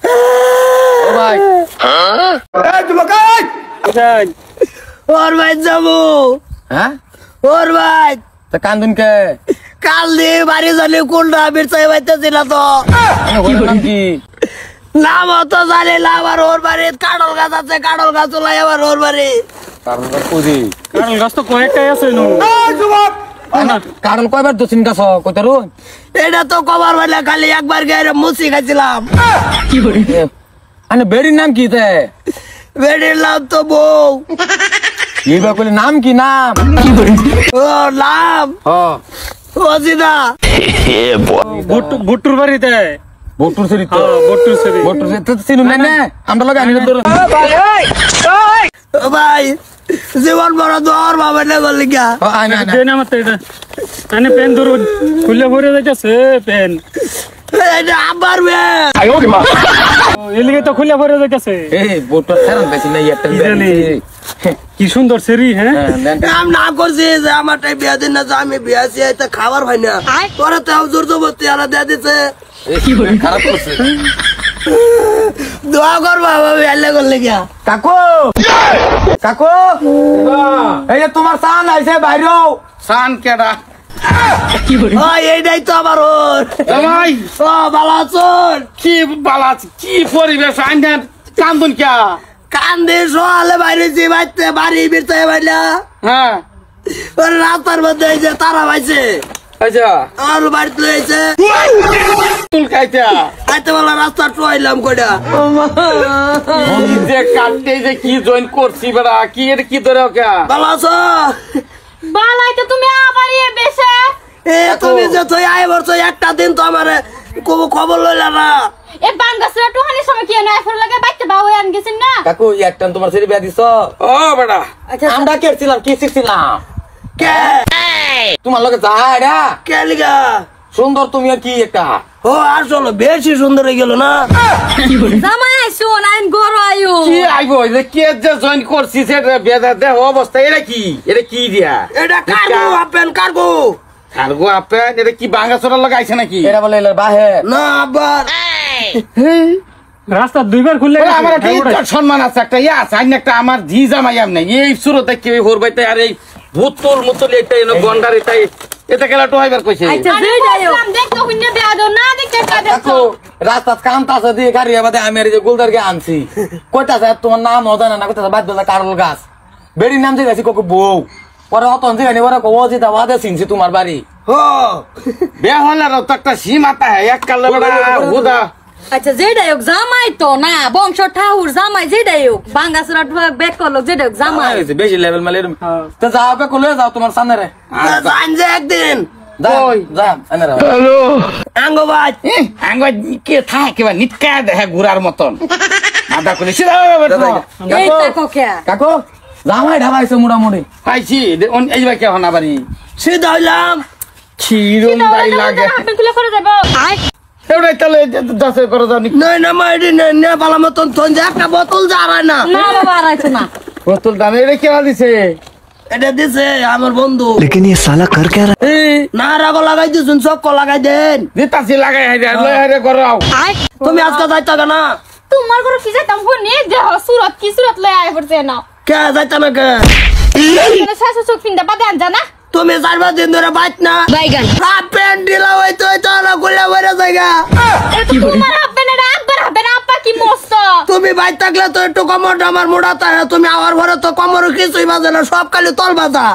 ও ভাই ওর ভাই যাবো। হ্যাঁ ওর ভাই তা কান্দুন কে কাল দিয়ে বাড়ি জানি কোনটা বিরসাই পাইতেছি না তো। নাম কি নাম তো জানি না। আবার ওর বাড়ি কাঁঠাল গাছ আছে, কাঁঠাল গাছ চলাই আবার ওর বাড়ি। কারণ গাছ তো কয়েকটাই আছে নো। কারণ কয়বার দোষিন গাছ কইতারু এটা তো কবার বেলা খালি একবার গিয়ে মুসি খাইছিলাম। আনে বেড়ির নাম কি তে বেডির নাম তো বউ। এইবার কইলে নাম কি নাম ও নাম অজিদা। ভুট্টুর বাড়িতে বটুর সরি তো ভুট্টুর সরি বটুর সরি তো চিনু না না আমরা লগে আনি ধরো ও ভাই জীবন বড় দর বাবা নে বলি গা। আয় না দেন আমার তো এটা আনে পেন ধরো খুলে ভরে যাইতেছে পেন। এটা আবার বে এলিগে তো খুলে ভরে যাইতেছে। এই বটুর ছাড়ান বেশি না একটা কি সুন্দর সেরি। হ্যাঁ আমি না করছি যে আমারটাই বিয়া দিন না, যে আমি বিয়া আছি এটা খাবার ভাই না পরে তো জোর জবরদস্তি আলা দিয়ে দিছে। খারাপ করছে দোয়া কর বাবা বিয়ালে করলে গিয়া। কাকু কাকু এই যে তোমার সান আইছে বাইরেও সান কেডা ও এইটাই তো আমার ওর জামাই ও ভালো আছেন? কি বালা আছে, কি পরিবেশ আইনের কান্দুন কে কান্দে সোয়ালে বাইরেছি বাইতে বাড়ি বিরতে বাইলা। হ্যাঁ ওর রাস্তার মধ্যে এই যে তারা পাইছে আচ্ছা আর বাড়িতে লইছে তুল খাইতা আইতে বলা রাস্তা টুয়াইলাম কইটা। যে কাটতে যে কি জয়েন করছি বেড়া কি এর কি ধরে ওকে ভালো আছো? বালাইতে তুমি আবার এ বেশে এ তুমি যে তুই আই বলছো একটা দিন তো আমার খবর লইলা না। এ বাঙ্গাসরা টুহানি সময় কি না এখন লাগে বাইতে বাও আন গেছেন না। কাকু একটা তোমার সেরি বিয়া দিছ ও বেড়া আমরা কেছিলাম কি শিখছিলাম কে তোমার লগে যাইরা কে লিগা? সুন্দর তুমি আর কি একটা ও আর চলো বেশি সুন্দর হয়ে গেল না। জামাই শুন আইন গরো আয়ু কি আইবো যে কে যে জয়েন করছি সেটা বেদা দে অবস্থা এটা কি দিয়া এটা কার্গো আপেন কার্গো কার্গো আপেন এটা কি বাঙ্গাসরা লাগাইছে নাকি এরা বলে এলার বাহে না আবার রাস্তা দুইবার খুললে ওরা আমার একটা ইজ্জত সম্মান আছে একটা ইয়া আছে আইন একটা আমার জি জামাই আমনে এই সুরতে কি হরবাইতে আর এই ভূতল মতল এটা এনো গন্ডার এটা কেলা টোয়াইবার কইছে আচ্ছা যে যাইও নাম দেখতো হুন্নে বিয়া দাও না দেখতে কাদের কাকু রাস্তা কামতাছে দিয়ে গাড়ি বাদে আমি আর এই যে গুলদারকে আনছি কইতাছে তোমার নাম জানা না কইতাছে বাদ দাও কারল গাছ বেড়ির নাম জিগাছি কোকো বউ পরে অতন জিগানি পরে কো জিতা ওয়াদে চিনছি তোমার বাড়ি হো বিয়া হলে তো একটা সীমাতা এক কাল হুদা আচ্ছা যে যাইও জামাই তো না বংশ ঠাউর জামাই যে যাইও বাঙ্গাসরা বেক করলো যে যাইও জামাই বেশি লেভেল মালে তো যাও বে কোলে যাও তোমার সামনে রে জান যে একদিন যাও যা আনে রাও আঙ্গো বাজ আঙ্গ কে থাকে বা নিটকা দেখে ঘুরার মতন আদা করে এই তাকো কে কাকু জামাই ঢাবাইছে মোটামুটি পাইছি এই ভাই কে হনা বাড়ি সিধা হইলাম খিরুম দাই লাগে আপনি খুলে করে দেব আই এটাই তাহলে দশে করে দাও নই না মাইডি নে বালা মতন তোন যে একটা বোতল জারায় না। না বাবা আইছে না বোতল দাম এটা কেনা দিছে এটা দিছে আমার বন্ধু। लेकिन ये साला कर क्या रहा না রাগো লাগাই দিছুন চক্ক লাগাই দেন। দিতাছি লাগাই হাইরে লই হাইরে করাও আই তুমি আজকে যাইতা না তোমার ঘরে কি যাইতাম হুনি দেহ সুরত কি সুরত লই আই পড়ছে না কে যাইতা না কে মানে শাশু চোখ পিন্দা বাদে আন জানা তুমি 4-5 দিন ধরে বাইত না বাইগান আপেন দিলা হইতো হইতো না গুলা বইরা জায়গা। তোমার হবে না আব্বার হবে না আপা কি মস্ত তুমি বাইত থাকলে তো একটু কমর আমার মোড়া তাই তুমি আওয়ার ঘরে তো কমর কিছুই বাজে না সব খালি তল বাজা।